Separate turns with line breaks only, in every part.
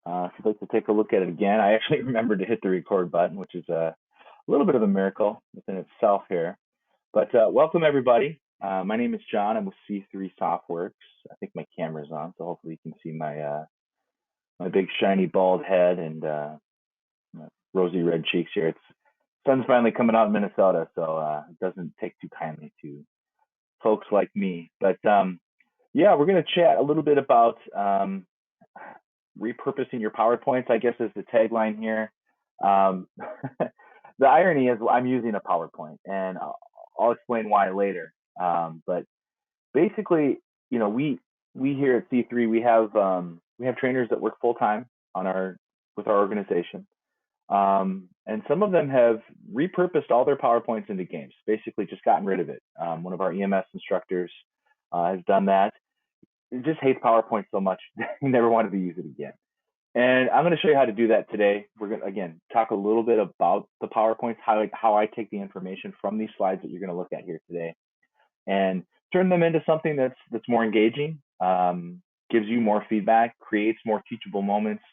If you'd like to take a look at it again, I actually remembered to hit the record button, which is a little bit of a miracle within itself here. But welcome everybody. My name is John. I'm with C3 SoftWorks. I think my camera's on, so hopefully you can see my big shiny bald head and my rosy red cheeks here. It's sun's finally coming out in Minnesota, so it doesn't take too kindly to folks like me. But yeah, we're going to chat a little bit about repurposing your PowerPoints, I guess is the tagline here. Um, the irony is I'm using a PowerPoint, and I'll explain why later. But basically, you know, we here at C3 we have trainers that work full time on our with our organization, and some of them have repurposed all their PowerPoints into games. Basically, just gotten rid of it. One of our EMS instructors has done that. He just hates PowerPoint so much he never wanted to use it again. And I'm going to show you how to do that today. We're going to, again, talk a little bit about the PowerPoints, how I take the information from these slides that you're going to look at here today and turn them into something that's more engaging, gives you more feedback, creates more teachable moments,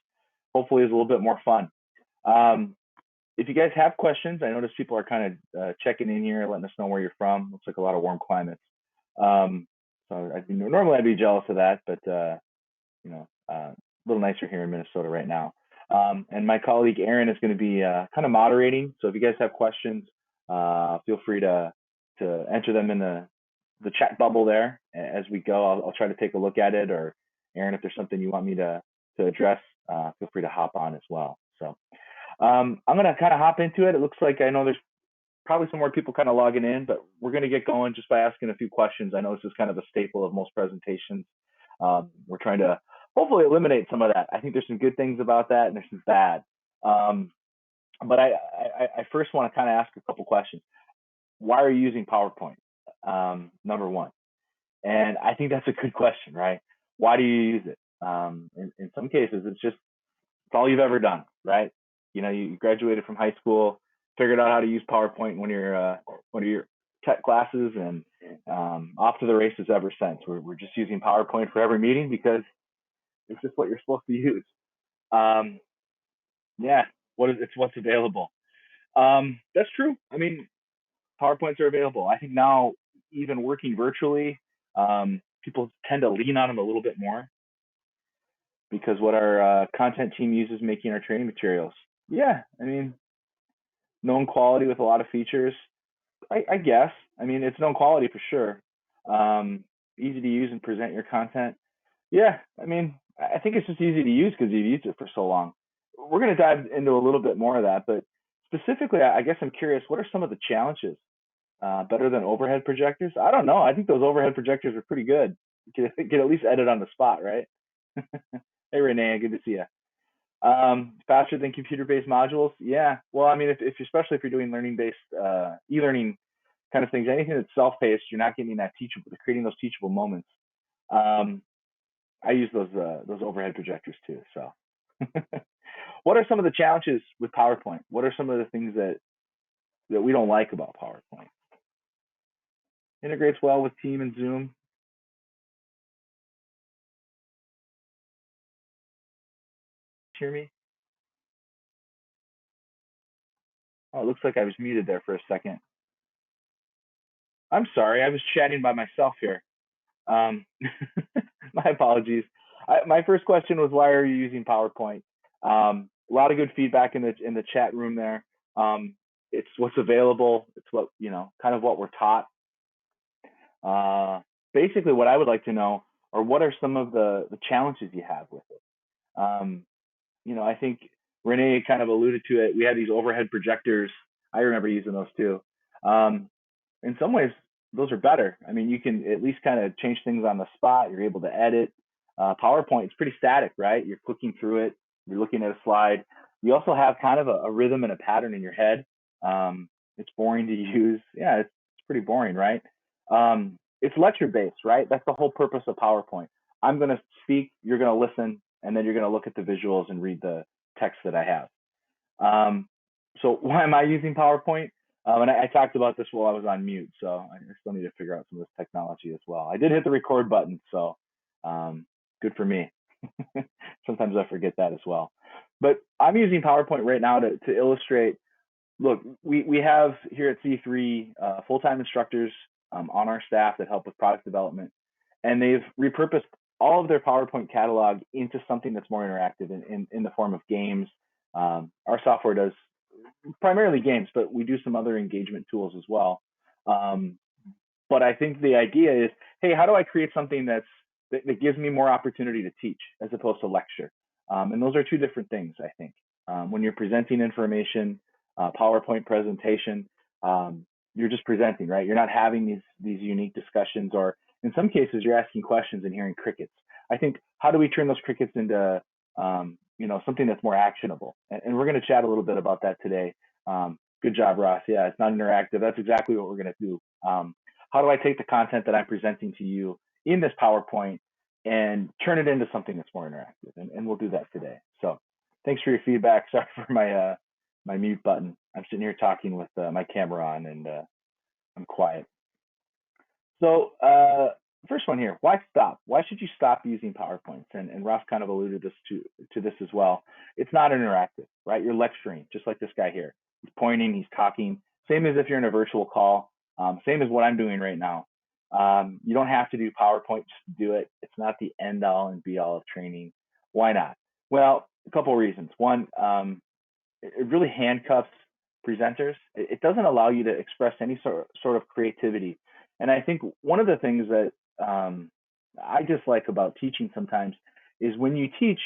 hopefully is a little bit more fun. If you guys have questions, I notice people are kind of checking in here, letting us know where you're from. Looks like a lot of warm climates. So normally I'd be jealous of that, but you know, a little nicer here in Minnesota right now. And my colleague Aaron is going to be kind of moderating. So if you guys have questions, feel free to enter them in the chat bubble there as we go. I'll try to take a look at it. Or Aaron, if there's something you want me to address, feel free to hop on as well. So I'm going to kind of hop into it. It looks like I know there's probably some more people kind of logging in, but we're going to get going just by asking a few questions. I know this is kind of a staple of most presentations. We're trying to hopefully eliminate some of that. I think there's some good things about that and there's some bad. But I first want to kind of ask a couple questions. Why are you using PowerPoint? Number one. And I think that's a good question, right? Why do you use it? In some cases, it's all you've ever done, right? You know, you graduated from high school, figured out how to use PowerPoint in one of your tech classes, and off to the races ever since. We're just using PowerPoint for every meeting because it's just what you're supposed to use. Yeah, it's what's available. That's true. I mean, PowerPoints are available. I think now, even working virtually, people tend to lean on them a little bit more because what our content team uses making our training materials. Yeah, I mean, known quality with a lot of features. I guess. I mean, it's known quality for sure. Easy to use and present your content. Yeah, I mean, I think it's just easy to use because you've used it for so long. We're going to dive into a little bit more of that, but specifically, I guess I'm curious, what are some of the challenges? Better than overhead projectors? I don't know. I think those overhead projectors are pretty good. You can at least edit on the spot, right? Hey, Renee, good to see you. Faster than computer-based modules? Yeah. Well, I mean, especially if you're doing learning-based e-learning kind of things, anything that's self-paced, you're not getting that teachable, creating those teachable moments. I use those overhead projectors too. So, what are some of the challenges with PowerPoint? What are some of the things that we don't like about PowerPoint? Integrates well with Team and Zoom. Hear me? Oh, it looks like I was muted there for a second. I'm sorry, I was chatting by myself here. My apologies. My first question was, why are you using PowerPoint? A lot of good feedback in the chat room there. It's what's available. It's what, you know, kind of what we're taught. Basically, what I would like to know are what are some of the challenges you have with it. You know, I think Renee kind of alluded to it. We had these overhead projectors. I remember using those too. In some ways, those are better. I mean, you can at least kind of change things on the spot. You're able to edit. PowerPoint is pretty static, right? You're clicking through it. You're looking at a slide. You also have kind of a rhythm and a pattern in your head. It's boring to use. Yeah, it's pretty boring, right? It's lecture based, right? That's the whole purpose of PowerPoint. I'm going to speak, you're going to listen, and then you're going to look at the visuals and read the text that I have. So why am I using PowerPoint? And I talked about this while I was on mute, so I still need to figure out some of this technology as well. I did hit the record button, so good for me. Sometimes I forget that as well. But I'm using PowerPoint right now to illustrate. Look, we have here at C3 full-time instructors on our staff that help with product development, and they've repurposed all of their PowerPoint catalog into something that's more interactive in the form of games. Our software does primarily games, but we do some other engagement tools as well. Um, but I think the idea is, hey, how do I create something that gives me more opportunity to teach as opposed to lecture? And those are two different things, I think. When you're presenting information, PowerPoint presentation, you're just presenting, right? You're not having these unique discussions, or in some cases, you're asking questions and hearing crickets. I think, how do we turn those crickets into something that's more actionable? And we're going to chat a little bit about that today. Good job, Ross. Yeah, it's not interactive. That's exactly what we're going to do. How do I take the content that I'm presenting to you in this PowerPoint and turn it into something that's more interactive? And we'll do that today. So thanks for your feedback. Sorry for my mute button. I'm sitting here talking with my camera on, and I'm quiet. So first one here, why stop? Why should you stop using PowerPoints? And Ross kind of alluded to this as well. It's not interactive, right? You're lecturing, just like this guy here. He's pointing, he's talking, same as if you're in a virtual call, same as what I'm doing right now. You don't have to do PowerPoint just to do it. It's not the end all and be all of training. Why not? Well, a couple of reasons. One, it really handcuffs presenters. It doesn't allow you to express any sort of creativity. And I think one of the things that I dislike about teaching sometimes is when you teach,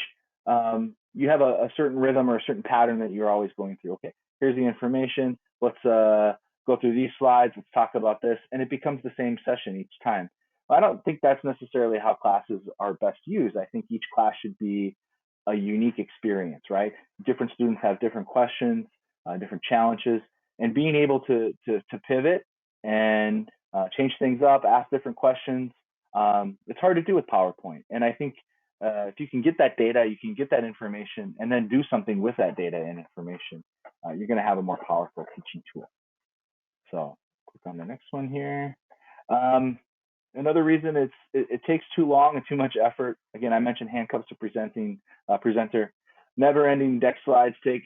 you have a certain rhythm or a certain pattern that you're always going through. Okay, here's the information. Let's go through these slides. Let's talk about this. And it becomes the same session each time. I don't think that's necessarily how classes are best used. I think each class should be a unique experience, right? Different students have different questions, different challenges, and being able to pivot and change things up, ask different questions. It's hard to do with PowerPoint. And I think if you can get that data, you can get that information, and then do something with that data and information, you're going to have a more powerful teaching tool. So click on the next one here. Another reason it takes too long and too much effort. Again, I mentioned handcuffs to presenter. Never-ending deck slides take,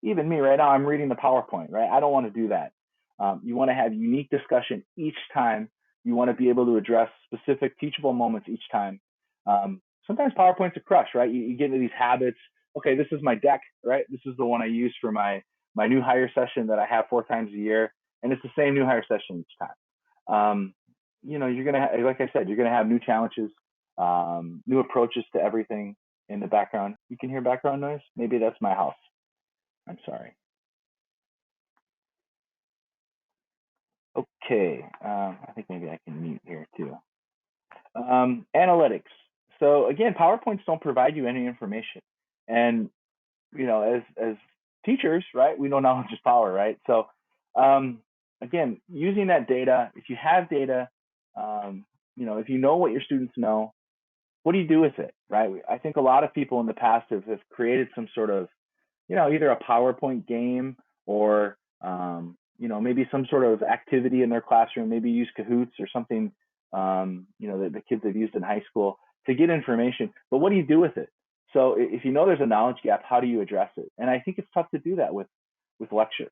even me right now, I'm reading the PowerPoint, right? I don't want to do that. You want to have unique discussion each time. You want to be able to address specific teachable moments each time. Sometimes PowerPoint's a crush, right? You get into these habits. Okay, this is my deck, right? This is the one I use for my new hire session that I have 4 times a year, and it's the same new hire session each time. You're gonna, like I said, you're gonna have new challenges, new approaches to everything in the background. You can hear background noise. Maybe that's my house. I'm sorry. Okay, I think maybe I can mute here too. Analytics. So again, PowerPoints don't provide you any information, and as teachers, right, we know knowledge is power, right? So again, using that data, if you have data, if you know what your students know, what do you do with it, right? I think a lot of people in the past have created some sort of, either a PowerPoint game or, maybe some sort of activity in their classroom, maybe use Kahoots or something, that the kids have used in high school to get information. But what do you do with it? So if you know there's a knowledge gap, how do you address it? And I think it's tough to do that with lecture.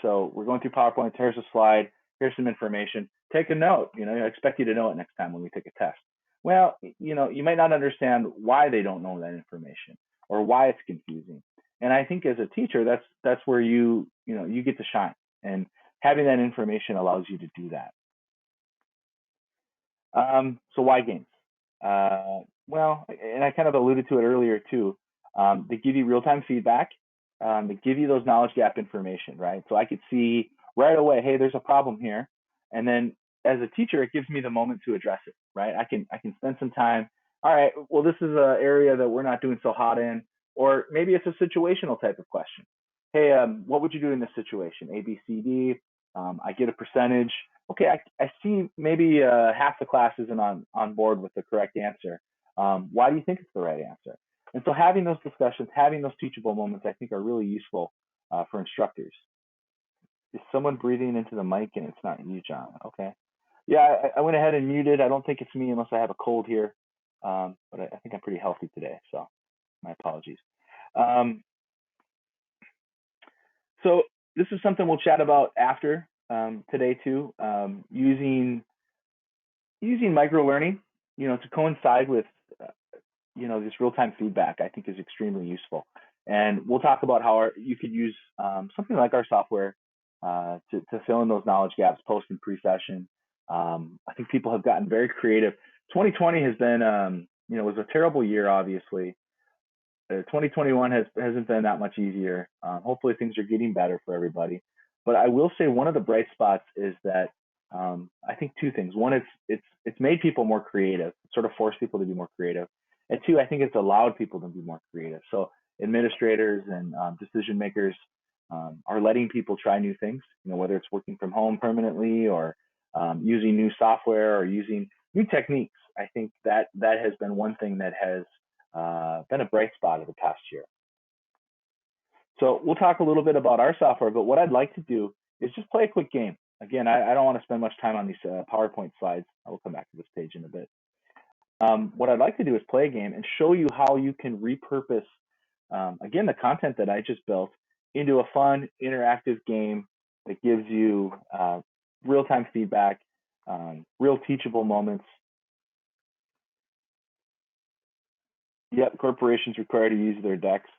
So we're going through PowerPoint. Here's a slide. Here's some information. Take a note. I expect you to know it next time when we take a test. Well, you might not understand why they don't know that information or why it's confusing. And I think as a teacher, that's where you get to shine. And having that information allows you to do that. So why games? Well, and I kind of alluded to it earlier too. They give you real-time feedback. They give you those knowledge gap information, right? So I could see right away, hey, there's a problem here. And then as a teacher, it gives me the moment to address it, right? I can spend some time. All right, well, this is an area that we're not doing so hot in, or maybe it's a situational type of question. Hey, what would you do in this situation? A, B, C, D. I get a percentage. Okay, I see maybe half the class isn't on board with the correct answer. Why do you think it's the right answer? And so having those discussions, having those teachable moments, I think are really useful for instructors. Is someone breathing into the mic and it's not you, John? Okay. Yeah, I went ahead and muted. I don't think it's me unless I have a cold here. but I think I'm pretty healthy today, so my apologies. Um, so this is something we'll chat about after today too, using micro learning, to coincide with this real-time feedback. I think is extremely useful, and we'll talk about how you could use something like our software to fill in those knowledge gaps post and pre-session. I think people have gotten very creative. 2020 has been was a terrible year, obviously. 2021 hasn't been that much easier. Hopefully things are getting better for everybody. But I will say one of the bright spots is that I think two things. One, it's made people more creative, sort of forced people to be more creative, and two, I think it's allowed people to be more creative. So administrators and decision makers are letting people try new things. Whether it's working from home permanently or using new software or using new techniques. I think that has been one thing that has been a bright spot of the past year. So we'll talk a little bit about our software, but what I'd like to do is just play a quick game. Again, I don't want to spend much time on these PowerPoint slides. I will come back to this page in a bit. What I'd like to do is play a game and show you how you can repurpose, again, the content that I just built into a fun, interactive game that gives you real-time feedback, real teachable moments. Yep, corporations require to use their decks.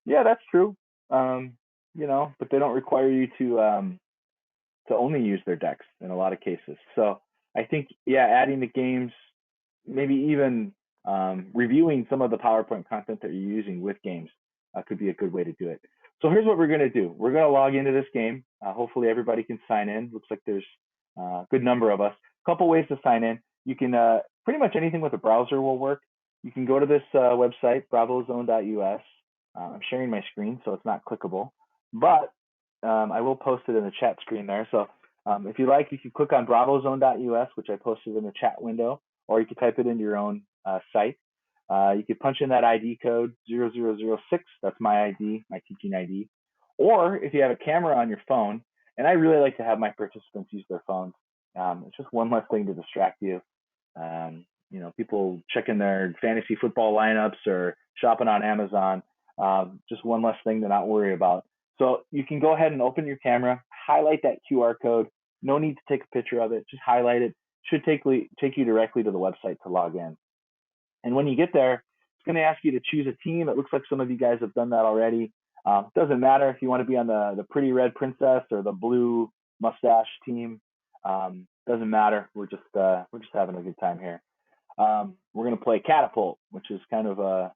Yeah, that's true. But they don't require you to only use their decks in a lot of cases. So I think, yeah, adding the games, maybe even reviewing some of the PowerPoint content that you're using with games could be a good way to do it. So here's what we're going to do. We're going to log into this game. Hopefully everybody can sign in. Looks like there's a good number of us. A couple ways to sign in. You can pretty much anything with a browser will work. You can go to this website, bravozone.us. I'm sharing my screen, so it's not clickable, but I will post it in the chat screen there. So if you like, you can click on bravozone.us, which I posted in the chat window, or you can type it into your own site. You could punch in that ID code 0006. That's my ID, my teaching ID. Or if you have a camera on your phone, and I really like to have my participants use their phones. It's just one less thing to distract you. People checking their fantasy football lineups or shopping on Amazon. Just one less thing to not worry about. So you can go ahead and open your camera, highlight that QR code. No need to take a picture of it. Just highlight it. Should take you directly to the website to log in. And when you get there, it's going to ask you to choose a team. It looks like some of you guys have done that already. Doesn't matter if you want to be on the pretty red princess or the blue mustache team. Doesn't matter. We're just having a good time here. We're going to play Catapult, which is kind of a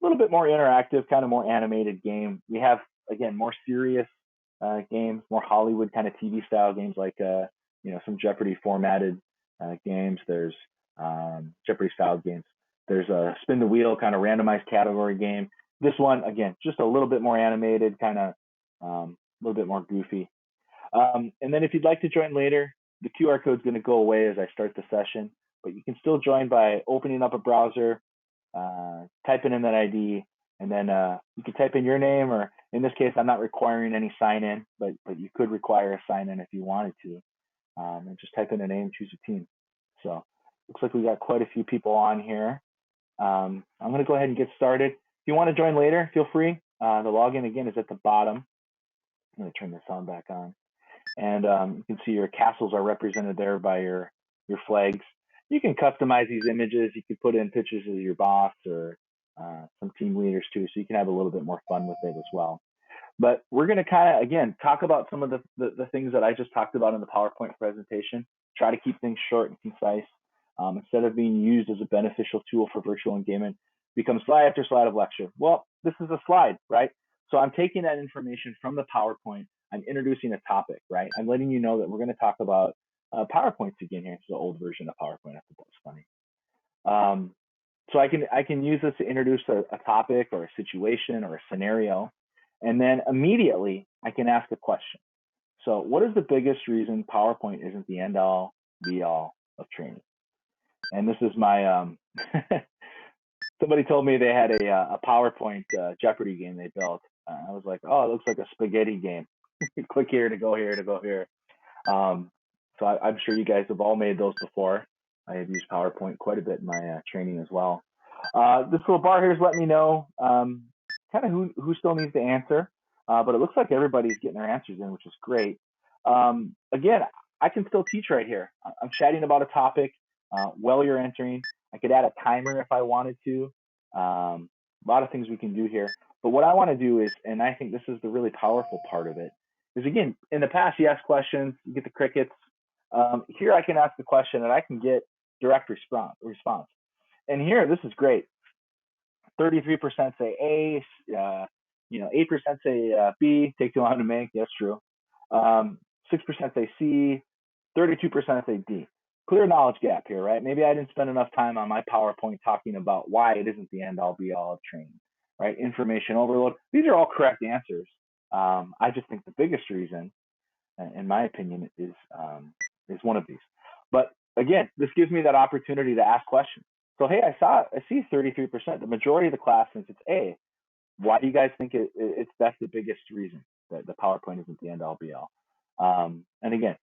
little bit more interactive, kind of more animated game. We have, again, more serious games, more Hollywood kind of TV style games like some Jeopardy formatted games. There's Jeopardy style games. There's a spin the wheel kind of randomized category game. This one, again, just a little bit more animated, kind of a little bit more goofy. And then if you'd like to join later, the QR code is going to go away as I start the session, but you can still join by opening up a browser, typing in that ID, and then you can type in your name, or in this case, I'm not requiring any sign in, but you could require a sign in if you wanted to, and just type in a name, choose a team. So looks like we got quite a few people on here. I'm going to go ahead and get started. If you want to join later, feel free. The login again is at the bottom. I'm going to turn the sound back on. And you can see your castles are represented there by your flags. You can customize these images. You could put in pictures of your boss or some team leaders too, so you can have a little bit more fun with it as well. But we're going to kind of, again, talk about some of the things that I just talked about in the PowerPoint presentation. Try to keep things short and concise. Instead of being used as a beneficial tool for virtual engagement, becomes slide after slide of lecture. Well, this is a slide, right? So I'm taking that information from the PowerPoint. I'm introducing a topic, right? I'm letting you know that we're going to talk about PowerPoints again here. It's the old version of PowerPoint. I think that's funny. So I can use this to introduce a topic or a situation or a scenario, and then immediately I can ask a question. So what is the biggest reason PowerPoint isn't the end all be all of training? And this is my somebody told me they had a PowerPoint Jeopardy game they built. I was like, oh, it looks like a spaghetti game. Click here to go here to go here. So I'm sure you guys have all made those before. I have used PowerPoint quite a bit in my training as well. This little bar here is letting me know kind of who still needs to answer, but it looks like everybody's getting their answers in, which is great. Again, I can still teach right here. I'm chatting about a topic while you're entering. I could add a timer if I wanted to. A lot of things we can do here. But what I want to do is, and I think this is the really powerful part of it, is again, in the past, you ask questions, you get the crickets. Here I can ask the question and I can get direct response. And here, this is great. 33% say A, 8% say B, take too long to make, that's true. 6% say C, 32% say D. Clear knowledge gap here, right? Maybe I didn't spend enough time on my PowerPoint talking about why it isn't the end all be all of training, right? Information overload. These are all correct answers. I just think the biggest reason, in my opinion, is one of these. But again, this gives me that opportunity to ask questions. So hey, I see 33%. The majority of the class thinks it's A. Why do you guys think that's the biggest reason that the PowerPoint isn't the end all be all? And again,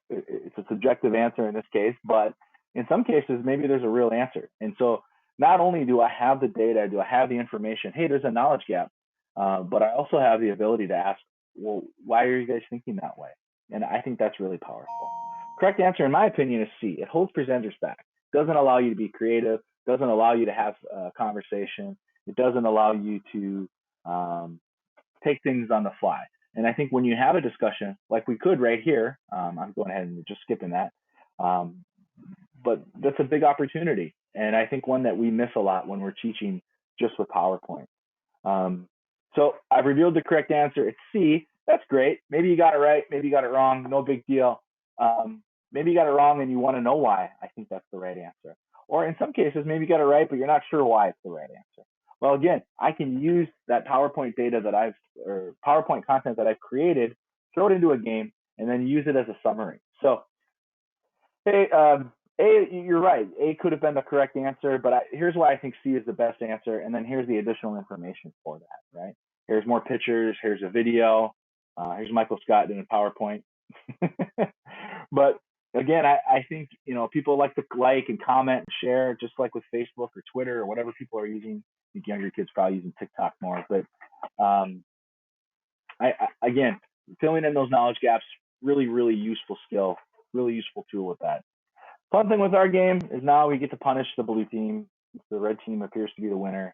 it's a subjective answer in this case, but in some cases maybe there's a real answer. And so not only do I have the data, do I have the information, hey, there's a knowledge gap, but I also have the ability to ask, well, why are you guys thinking that way? And I think that's really powerful. Correct answer, in my opinion, is C. It holds presenters back. Doesn't allow you to be creative. Doesn't allow you to have a conversation. It doesn't allow you to take things on the fly. And I think when you have a discussion, like we could right here, I'm going ahead and just skipping that, but that's a big opportunity. And I think one that we miss a lot when we're teaching just with PowerPoint. So I've revealed the correct answer. It's C. That's great. Maybe you got it right. Maybe you got it wrong. No big deal. Maybe you got it wrong and you want to know why. I think that's the right answer. Or in some cases, maybe you got it right, but you're not sure why it's the right answer. Well, again, I can use that PowerPoint data or PowerPoint content that I've created, throw it into a game, and then use it as a summary. So, hey, A, you're right. A could have been the correct answer, but here's why I think C is the best answer, and then here's the additional information for that, right? Here's more pictures. Here's a video. Here's Michael Scott in a PowerPoint. But again, I think, people like to like and comment and share, just like with Facebook or Twitter or whatever people are using. I think younger kids probably using TikTok more. But again, filling in those knowledge gaps, really, really useful skill, really useful tool with that. Fun thing with our game is now we get to punish the blue team. The red team appears to be the winner.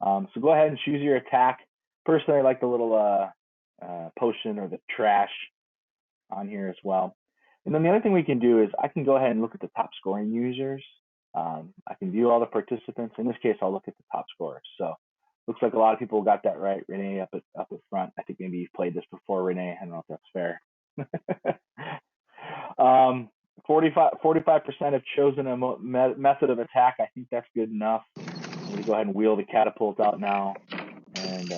So go ahead and choose your attack. Personally, I like the little potion or the trash on here as well. And then the other thing we can do is I can go ahead and look at the top scoring users. I can view all the participants. In this case, I'll look at the top scorers. So looks like a lot of people got that right. Renee up at front. I think maybe you've played this before, Renee. I don't know if that's fair. 45% have chosen a method of attack. I think that's good enough. I'm going to go ahead and wheel the catapult out now and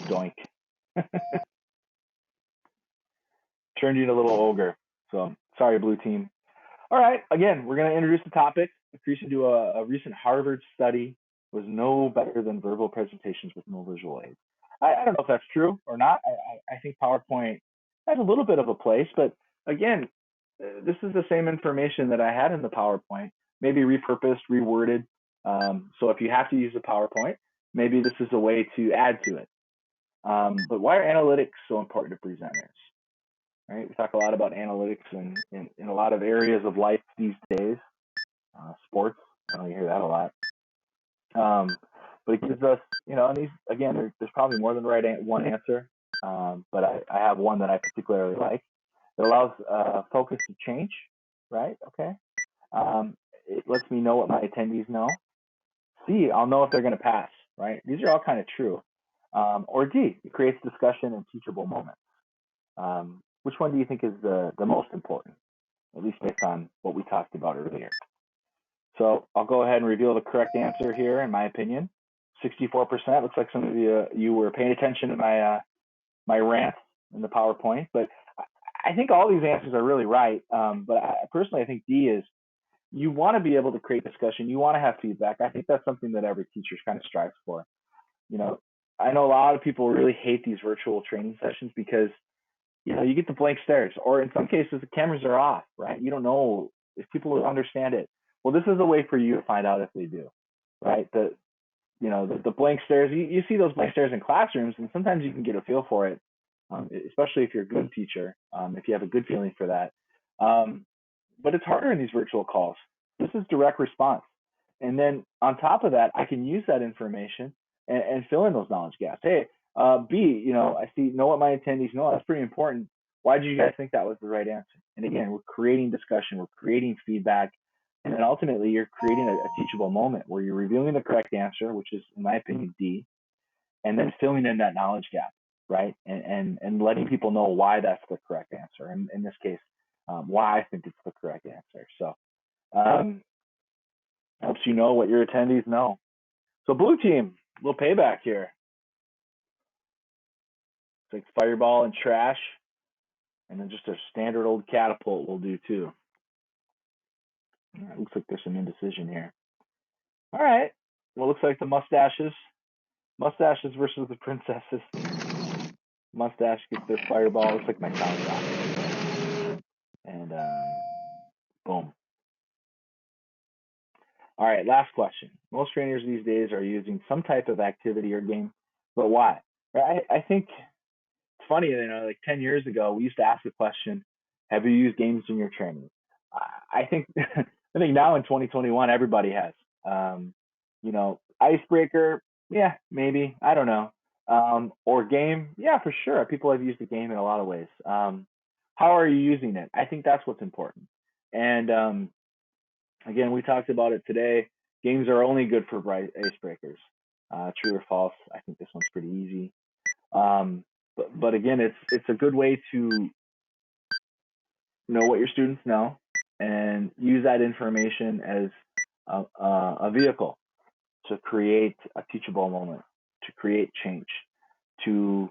doink. Turned you into a little ogre. So sorry, blue team. All right, again, we're going to introduce the topic. Accretion to a recent Harvard study was no better than verbal presentations with no visual aids. I don't know if that's true or not. I think PowerPoint has a little bit of a place, but again, this is the same information that I had in the PowerPoint, maybe repurposed, reworded. So if you have to use a PowerPoint, maybe this is a way to add to it. But why are analytics so important to presenters? Right? We talk a lot about analytics in a lot of areas of life these days. Sports, I know you hear that a lot. But it gives us, and these, again, there's probably more than one answer, but I have one that I particularly like. It allows focus to change, right? Okay. It lets me know what my attendees know. C, I'll know if they're going to pass, right? These are all kind of true. Or D, it creates discussion and teachable moments. Which one do you think is the most important, at least based on what we talked about earlier? So I'll go ahead and reveal the correct answer here, in my opinion. 64%. Looks like some of you were paying attention to my rant in the PowerPoint, but I think all these answers are really right. But personally, I think D is you want to be able to create discussion. You want to have feedback. I think that's something that every teacher kind of strives for. I know a lot of people really hate these virtual training sessions because, you get the blank stares, or in some cases, the cameras are off, right? You don't know if people will understand it. Well, this is a way for you to find out if they do, right? The blank stares, you see those blank stares in classrooms, and sometimes you can get a feel for it, especially if you're a good teacher, if you have a good feeling for that. But it's harder in these virtual calls. This is direct response. And then on top of that, I can use that information and fill in those knowledge gaps. Hey, B, I know what my attendees know. That's pretty important. Why did you guys think that was the right answer? And again, we're creating discussion, we're creating feedback, and then ultimately you're creating a teachable moment where you're revealing the correct answer, which is, in my opinion, D, and then filling in that knowledge gap, right? And letting people know why that's the correct answer. And in this case, why I think it's the correct answer. So helps you know what your attendees know. So blue team, a little payback here. It's like fireball and trash. And then just a standard old catapult will do too. It looks like there's some indecision here. All right. Well, looks like the mustaches versus the princesses. Mustache gets their fireball. Looks like my sound rock. And boom. All right, last question. Most trainers these days are using some type of activity or game, but why? Right? I think it's funny, like 10 years ago, we used to ask the question, have you used games in your training? I think I think now in 2021, everybody has. Icebreaker, yeah, maybe. I don't know. Or game, yeah, for sure. People have used the game in a lot of ways. How are you using it? I think that's what's important. And again, we talked about it today. Games are only good for icebreakers. True or false? I think this one's pretty easy. But again, it's a good way to know what your students know and use that information as a vehicle to create a teachable moment, to create change, to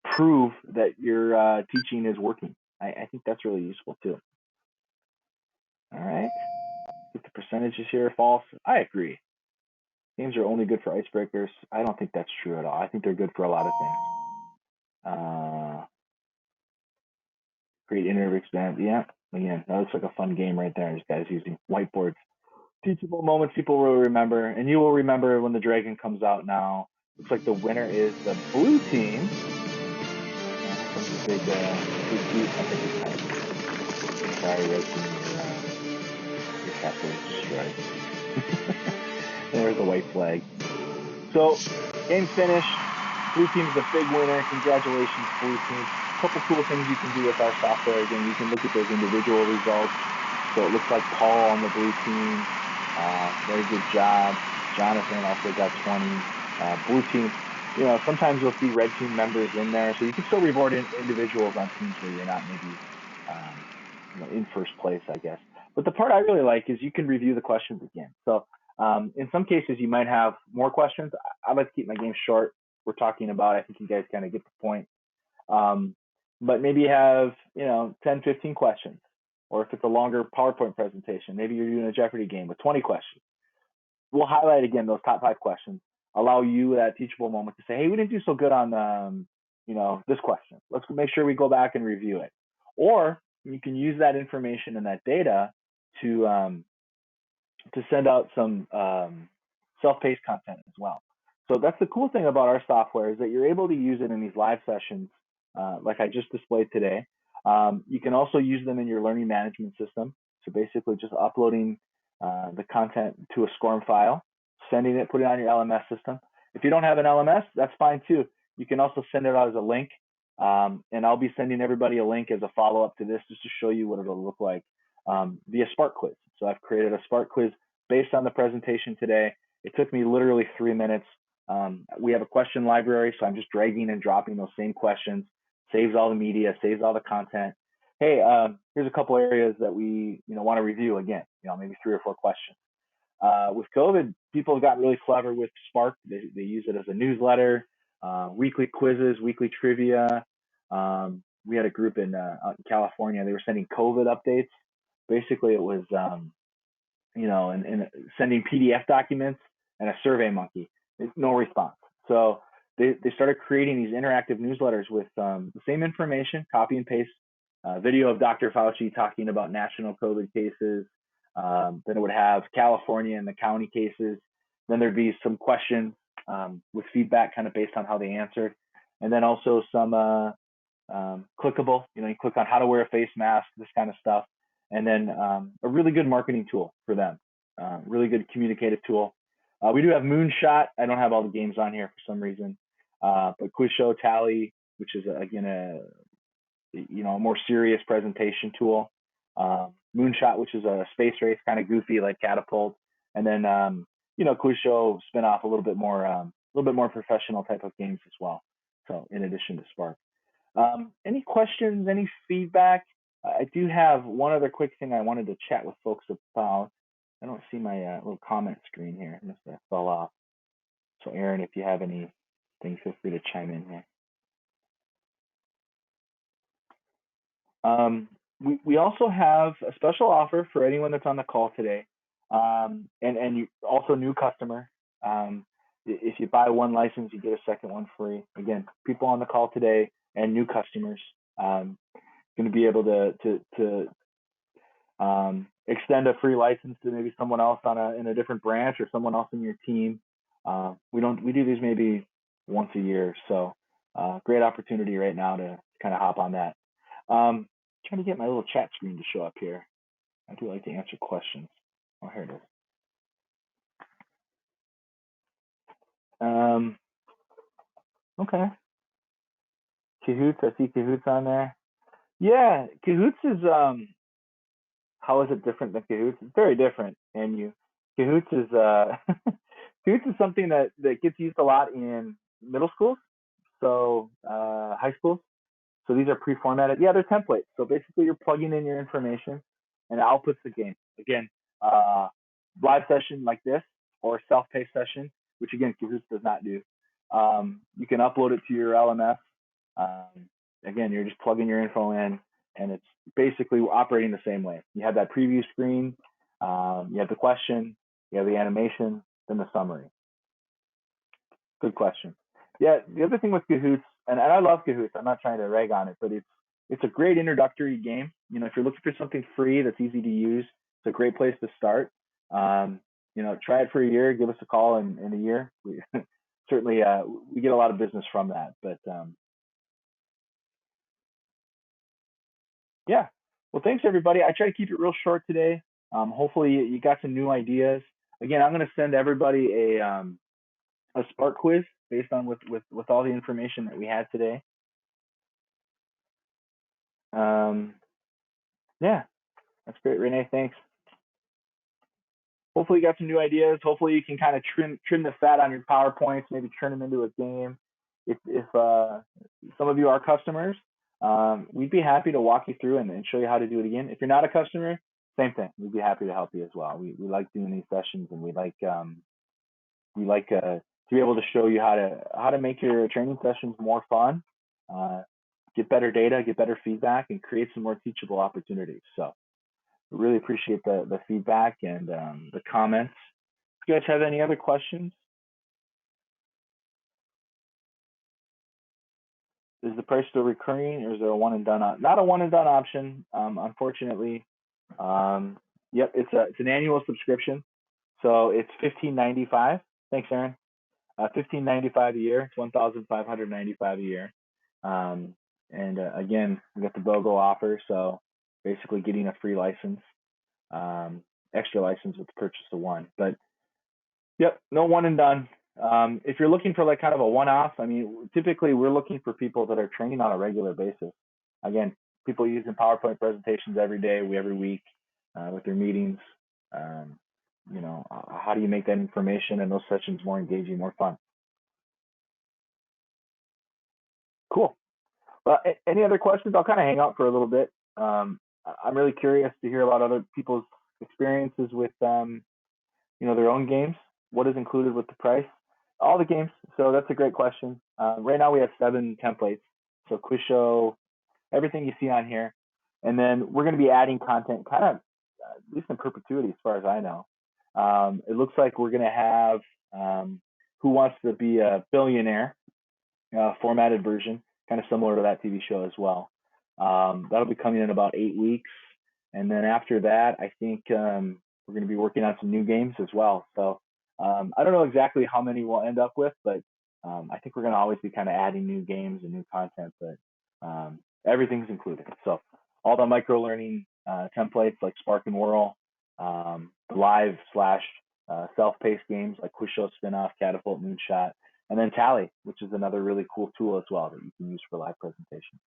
prove that your teaching is working. I think that's really useful too. All right. Get the percentages here. False. I agree. Games are only good for icebreakers. I don't think that's true at all. I think they're good for a lot of things. Create iterative expand. Yeah. Again, that looks like a fun game right there. These guys using whiteboards. Teachable moments people will remember, and you will remember when the dragon comes out now. Looks like the winner is the blue team. Big beat. I think it's nice. Sorry, red team. Your castle is destroyed. There's a white flag. So, game finished. Blue team's the big winner. Congratulations, blue team. A couple cool things you can do with our software. Again, you can look at those individual results. So it looks like Paul on the blue team. Very good job. Jonathan also got 20. Blue team, sometimes you'll see red team members in there. So you can still reward individuals on teams where you're not maybe in first place, I guess. But the part I really like is you can review the questions again. So in some cases, you might have more questions. I like to keep my game short. We're talking about, I think you guys kind of get the point. But maybe you have, 10, 15 questions. Or if it's a longer PowerPoint presentation, maybe you're doing a Jeopardy game with 20 questions. We'll highlight again those top 5 questions, allow you that teachable moment to say, hey, we didn't do so good on, this question. Let's make sure we go back and review it. Or you can use that information and that data to send out some self-paced content as well. So that's the cool thing about our software is that you're able to use it in these live sessions like I just displayed today. You can also use them in your learning management system. So basically just uploading the content to a SCORM file, sending it, put it on your LMS system. If you don't have an LMS, that's fine too. You can also send it out as a link. And I'll be sending everybody a link as a follow-up to this just to show you what it'll look like via Spark Quiz. So I've created a Spark Quiz based on the presentation today. It took me literally 3 minutes. We have a question library, so I'm just dragging and dropping those same questions, saves all the media, saves all the content. Hey, here's a couple areas that we want to review again, maybe 3 or 4 questions. With COVID, people have gotten really clever with Spark. They use it as a newsletter, weekly quizzes, weekly trivia. We had a group out in California. They were sending COVID updates. Basically, it was, and sending PDF documents and a survey monkey. No response. So they started creating these interactive newsletters with the same information, copy and paste, video of Dr. Fauci talking about national COVID cases, Then it would have California and the county cases. Then there'd be some questions with feedback kind of based on how they answered. And then also some clickable, you click on how to wear a face mask, this kind of stuff. And then a really good marketing tool for them, really good communicative tool. We do have Moonshot. I don't have all the games on here for some reason, but Quiz Show, Tally, which is again a more serious presentation tool. Moonshot, which is a space race, kind of goofy like Catapult, and then Quiz Show spin off a little bit more professional type of games as well. So in addition to Spark, any questions, any feedback? I do have one other quick thing I wanted to chat with folks about. I don't see my little comment screen here. I must have fell off. So Aaron, if you have anything, feel free to chime in here. We also have a special offer for anyone that's on the call today, and you also new customer. If you buy one license, you get a second one free. Again, people on the call today and new customers going to be able to extend a free license to maybe someone else in a different branch or someone else in your team. We do these maybe once a year, so great opportunity right now to kind of hop on that. Trying to get my little chat screen to show up here. I do like to answer questions. Oh, here it is. Okay. Cahoots, I see Cahoots on there. Yeah, Cahoots is how is it different than Cahoots? It's very different. And Cahoots is Cahoots is something that gets used a lot in middle schools, so high schools. So these are pre-formatted. Yeah, they're templates. So basically, you're plugging in your information, and it outputs the game. Again, live session like this, or self-paced session, which again Cahoots does not do. You can upload it to your LMS. Again, you're just plugging your info in, and it's basically operating the same way. You have that preview screen, you have the question, you have the animation, then the summary. Good question. Yeah, the other thing with Cahoots, and I love Cahoots, I'm not trying to rag on it, but it's a great introductory game. If you're looking for something free that's easy to use, it's a great place to start. Try it for a year, give us a call in a year. Certainly, we get a lot of business from that. But yeah, well, thanks everybody. I try to keep it real short today. Hopefully, you got some new ideas. Again, I'm going to send everybody a Spark quiz based on with all the information that we had today. Yeah, that's great, Renee. Thanks. Hopefully you got some new ideas. Hopefully you can kind of trim the fat on your PowerPoints, maybe turn them into a game. If some of you are customers, we'd be happy to walk you through and show you how to do it again. If you're not a customer, same thing. We'd be happy to help you as well. We like doing these sessions, and we like to be able to show you how to make your training sessions more fun, get better data, get better feedback, and create some more teachable opportunities. So really appreciate the feedback and the comments. Do you guys have any other questions? Is the price still recurring, or is there a one and done? Not a one and done option, unfortunately. Yep, it's an annual subscription, so it's $15.95. Thanks, Aaron. $15.95 a year. It's $1,595 a year. Again, we got the BOGO offer, so basically getting a free license, extra license with the purchase of one. But yep, no one and done. If you're looking for like kind of a one-off, typically we're looking for people that are training on a regular basis. Again, people using PowerPoint presentations every day, every week, with their meetings. How do you make that information and those sessions more engaging, more fun? Cool. Well, any other questions? I'll kind of hang out for a little bit. I'm really curious to hear about other people's experiences with, their own games. What is included with the price? All the games. So that's a great question. Right now we have 7 templates. So quiz show, everything you see on here. And then we're going to be adding content kind of at least in perpetuity as far as I know. It looks like we're going to have Who Wants to Be a Billionaire formatted version, kind of similar to that TV show as well. That'll be coming in about 8 weeks. And then after that, I think we're going to be working on some new games as well. So I don't know exactly how many we'll end up with, but I think we're going to always be kind of adding new games and new content, but everything's included. So all the micro learning templates like Spark and Whirl, live slash self-paced games like Quiz Show Spinoff, Catapult, Moonshot, and then Tally, which is another really cool tool as well that you can use for live presentations.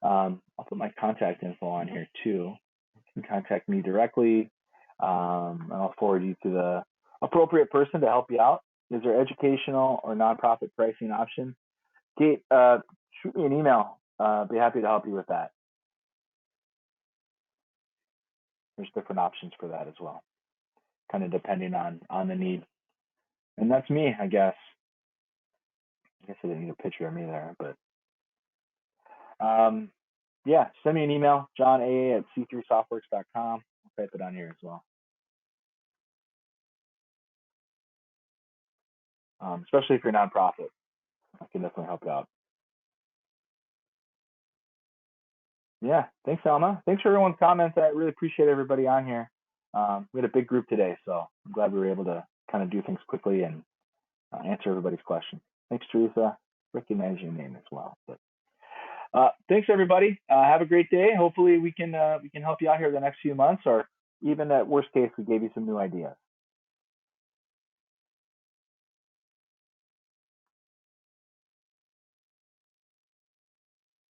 I'll put my contact info on here too. You can contact me directly, and I'll forward you to the appropriate person to help you out. Is there educational or nonprofit pricing option? Kate, shoot me an email. Be happy to help you with that. There's different options for that as well, kind of depending on the need. And that's me, I guess. I guess I didn't need a picture of me there, but yeah, send me an email, johna@c3softworks.com. I'll type it on here as well. Especially if you're a nonprofit, I can definitely help you out. Yeah, thanks, Alma. Thanks for everyone's comments. I really appreciate everybody on here. We had a big group today, so I'm glad we were able to kind of do things quickly and answer everybody's questions. Thanks, Teresa. Recognize your name as well. But thanks, everybody. Have a great day. Hopefully, we can help you out here the next few months, or even at worst case, we gave you some new ideas.